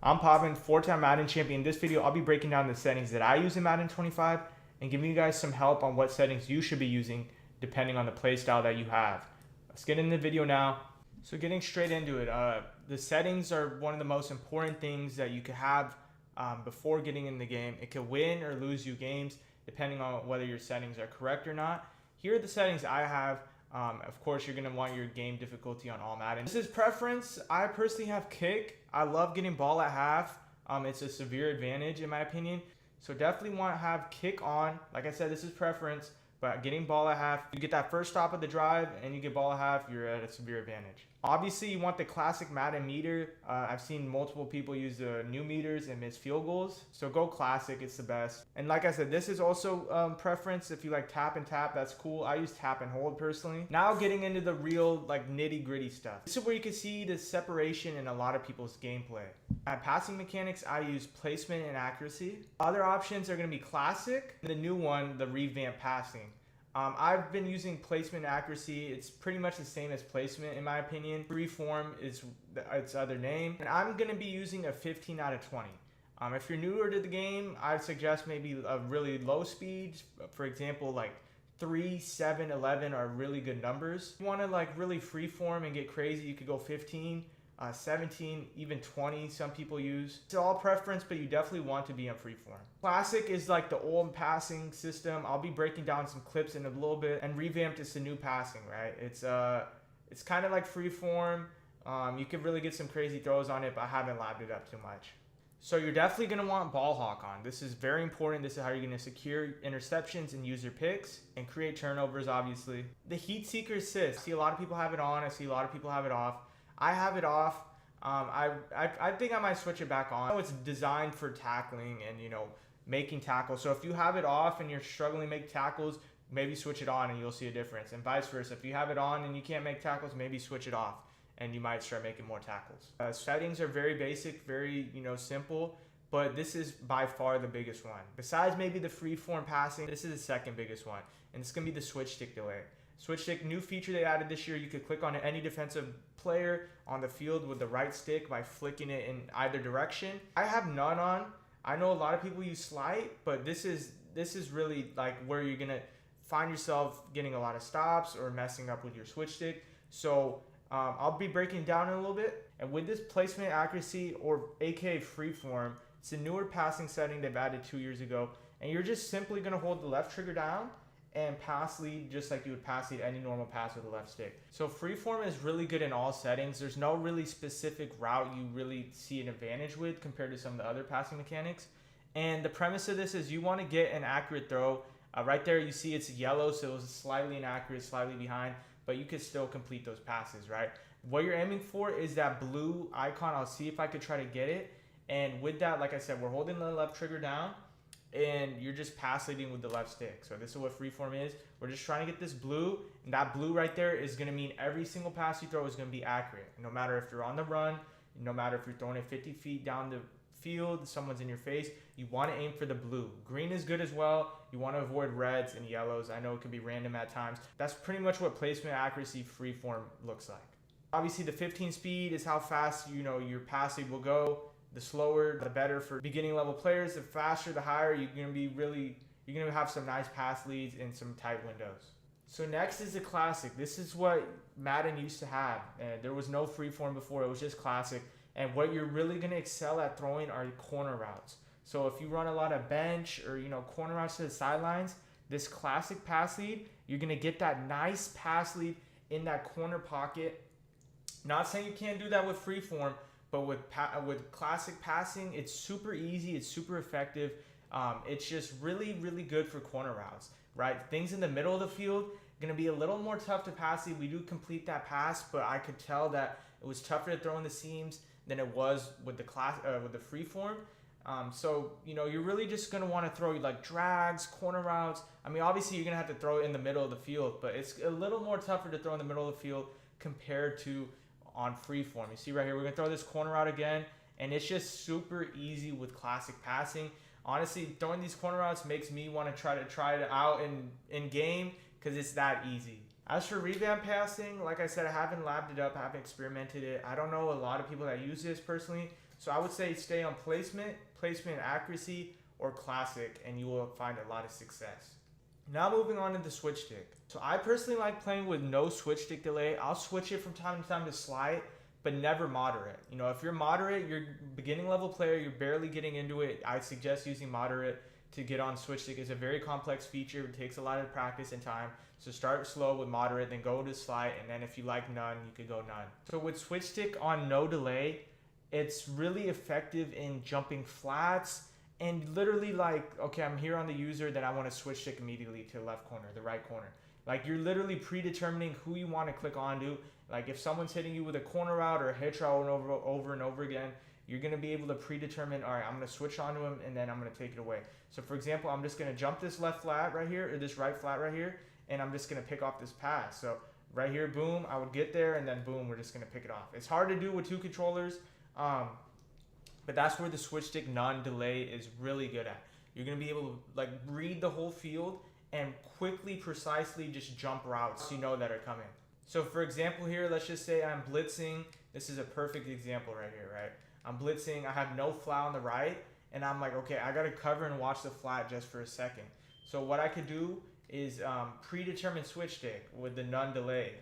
I'm Poppin, 4-time Madden champion. In this video, I'll be breaking down the settings that I use in Madden 25 and giving you guys some help on what settings you should be using depending on the playstyle that you have. Let's get into the video now. So getting straight into it, the settings are one of the most important things that you could have before getting in the game. It could win or lose you games depending on whether your settings are correct or not. Here are the settings I have. Of course, you're going to want your game difficulty on all Madden. This is preference. I personally have kick. I love getting ball at half. It's a severe advantage in my opinion. So definitely want to have kick on. Like I said, this is preference, but getting ball at half, you get that first stop of the drive and you get ball at half, you're at a severe advantage. Obviously, you want the classic Madden meter. I've seen multiple people use the new meters and miss field goals. So go classic, it's the best. And like I said, this is also preference. If you like tap and tap, that's cool. I use tap and hold personally. Now getting into the real like nitty gritty stuff. This is where you can see the separation in a lot of people's gameplay. At passing mechanics, I use placement and accuracy. Other options are gonna be classic. The new one, the revamped passing. I've been using placement and accuracy. It's pretty much the same as placement in my opinion. Freeform is its other name. And I'm going to be using a 15 out of 20. If you're newer to the game, I'd suggest maybe a really low speed. For example, like 3, 7, 11 are really good numbers. If you want to like really freeform and get crazy, you could go 15. 17, even 20 some people use. It's all preference, but you definitely want to be on freeform. Classic is like the old passing system. I'll be breaking down some clips in a little bit. And revamped is the new passing, right? It's kind of like freeform. You can really get some crazy throws on it, but I haven't labbed it up too much. So you're definitely going to want ball hawk on. This is very important. This is how you're going to secure interceptions and use your picks and create turnovers, obviously. The heat seeker assist. I see a lot of people have it on. I see a lot of people have it off. I have it off. I think I might switch it back on. I know it's designed for tackling and, you know, making tackles. So if you have it off and you're struggling to make tackles, maybe switch it on and you'll see a difference. And vice versa. If you have it on and you can't make tackles, maybe switch it off and you might start making more tackles. Settings are very basic, very, you know, simple. But this is by far the biggest one. Besides maybe the freeform passing, this is the second biggest one. And it's going to be the switch stick delay. Switch stick, new feature they added this year. You could click on any defensive player on the field with the right stick by flicking it in either direction. I have none on. I know a lot of people use slide, but this is really like where you're gonna find yourself getting a lot of stops or messing up with your switch stick. So I'll be breaking down in a little bit. And with this placement accuracy, or aka freeform, it's a newer passing setting they've added 2 years ago, and you're just simply gonna hold the left trigger down and pass lead just like you would pass lead any normal pass with the left stick. So freeform is really good in all settings. There's no really specific route you really see an advantage with compared to some of the other passing mechanics. And the premise of this is you want to get an accurate throw. Right there you see it's yellow, so it was slightly inaccurate, slightly behind, but you could still complete those passes, right? What you're aiming for is that blue icon. I'll see if I could try to get it. And with that, like I said, we're holding the left trigger down, and you're just pass leading with the left stick. So this is what freeform is. We're just trying to get this blue, and that blue right there is going to mean every single pass you throw is going to be accurate. No matter if you're on the run, no matter if you're throwing it 50 feet down the field, someone's in your face, you want to aim for the blue. Green is good as well. You want to avoid reds and yellows. I know it can be random at times. That's pretty much what placement accuracy freeform looks like. Obviously the 15 speed is how fast, you know, your pass lead will go. The slower, the better for beginning level players. The faster, the higher. You're gonna have some nice pass leads in some tight windows. So next is the classic. This is what Madden used to have. There was no freeform before. It was just classic. And what you're really gonna excel at throwing are corner routes. So if you run a lot of bench or, you know, corner routes to the sidelines, this classic pass lead, you're gonna get that nice pass lead in that corner pocket. Not saying you can't do that with freeform, but with classic passing, it's super easy, it's super effective. It's just really, really good for corner routes, right? Things in the middle of the field, gonna be a little more tough to pass. We do complete that pass, but I could tell that it was tougher to throw in the seams than it was with the freeform. So, you know, you're really just gonna wanna throw like drags, corner routes. I mean, obviously you're gonna have to throw it in the middle of the field, but it's a little more tougher to throw in the middle of the field compared to on freeform. You see right here, we're gonna throw this corner out again, and it's just super easy with classic passing. Honestly, throwing these corner routes makes me want to try it out in game because it's that easy. As for revamp passing, like I said, I haven't labbed it up, I haven't experimented it. I don't know a lot of people that use this personally, So I would say stay on placement, placement accuracy, or classic, and you will find a lot of success. Now moving on to the switch stick. So I personally like playing with no switch stick delay. I'll switch it from time to time to slide, but never moderate. You know, if you're moderate, you're beginning level player, you're barely getting into it, I suggest using moderate to get on switch stick. It's a very complex feature. It takes a lot of practice and time. So start slow with moderate, then go to slide, and then if you like none, you could go none. So with switch stick on no delay, it's really effective in jumping flats and literally like, okay, I'm here on the user, then I want to switch stick immediately to the left corner, the right corner. Like you're literally predetermining who you want to click onto. Like if someone's hitting you with a corner route or a hitch route over and over again, you're going to be able to predetermine, all right, I'm going to switch onto him and then I'm going to take it away. So for example, I'm just going to jump this left flat right here or this right flat right here, and I'm just going to pick off this pass. So right here, boom, I would get there, and then boom, we're just going to pick it off. It's hard to do with two controllers, but that's where the switch stick non-delay is really good at. You're going to be able to like read the whole field and quickly, precisely just jump routes you know that are coming. So for example here, let's just say I'm blitzing. This is a perfect example right here, right? I'm blitzing, I have no flat on the right, and I'm like, okay, I gotta cover and watch the flat just for a second. So what I could do is predetermined switch stick with the none delay.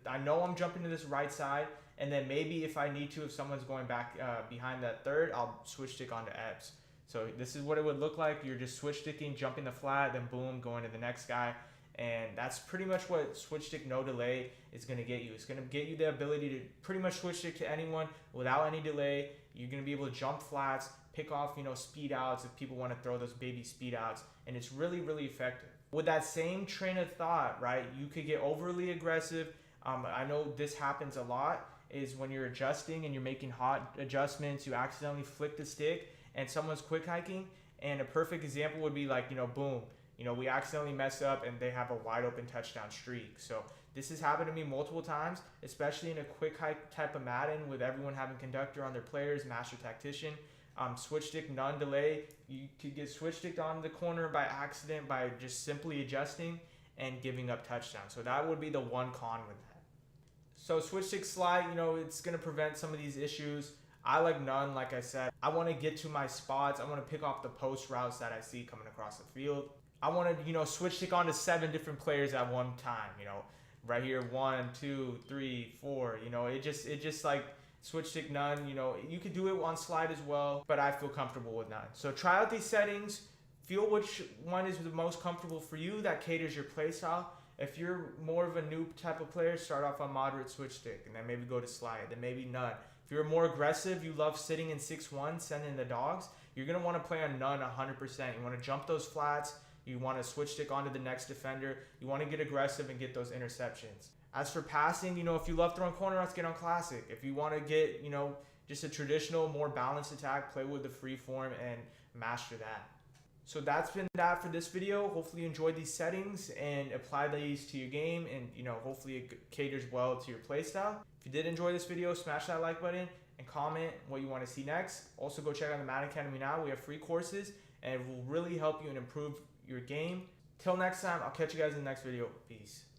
I know I'm jumping to this right side, and then maybe if I need to, if someone's going back behind that third, I'll switch stick onto Eps. So this is what it would look like. You're just switch sticking, jumping the flat, then boom, going to the next guy. And that's pretty much what switch stick no delay is going to get you. It's going to get you the ability to pretty much switch stick to anyone without any delay. You're going to be able to jump flats, pick off, you know, speed outs if people want to throw those baby speed outs, and it's really, really effective. With that same train of thought, right, you could get overly aggressive. I know this happens a lot, is when you're adjusting and you're making hot adjustments, you accidentally flick the stick and someone's quick hiking. And a perfect example would be like, you know, boom, you know, we accidentally mess up and they have a wide open touchdown streak. So this has happened to me multiple times, especially in a quick hike type of Madden with everyone having conductor on their players, master tactician. Switch stick non delay, you could get switch sticked on the corner by accident by just simply adjusting and giving up touchdown. So that would be the one con with that. So switch stick slide, you know, it's going to prevent some of these issues. I like none, like I said. I want to get to my spots. I want to pick off the post routes that I see coming across the field. I want to, you know, switch stick onto 7 different players at one time, you know, right here, 1, 2, 3, 4, you know, it just like switch stick none, you know, you could do it on slide as well, but I feel comfortable with none. So try out these settings, feel which one is the most comfortable for you that caters your play style. If you're more of a noob type of player, start off on moderate switch stick and then maybe go to slide, then maybe none. If you're more aggressive, you love sitting in 6-1, sending the dogs, you're going to want to play on none 100%. You want to jump those flats. You want to switch stick onto the next defender. You want to get aggressive and get those interceptions. As for passing, you know, if you love throwing corner routes, get on classic. If you want to get, you know, just a traditional, more balanced attack, play with the free form and master that. So that's been that for this video. Hopefully you enjoyed these settings and apply these to your game, and, you know, hopefully it caters well to your playstyle. If you did enjoy this video, smash that like button and comment what you want to see next. Also go check out the Madden Academy now. We have free courses and it will really help you and improve your game. Till next time, I'll catch you guys in the next video. Peace.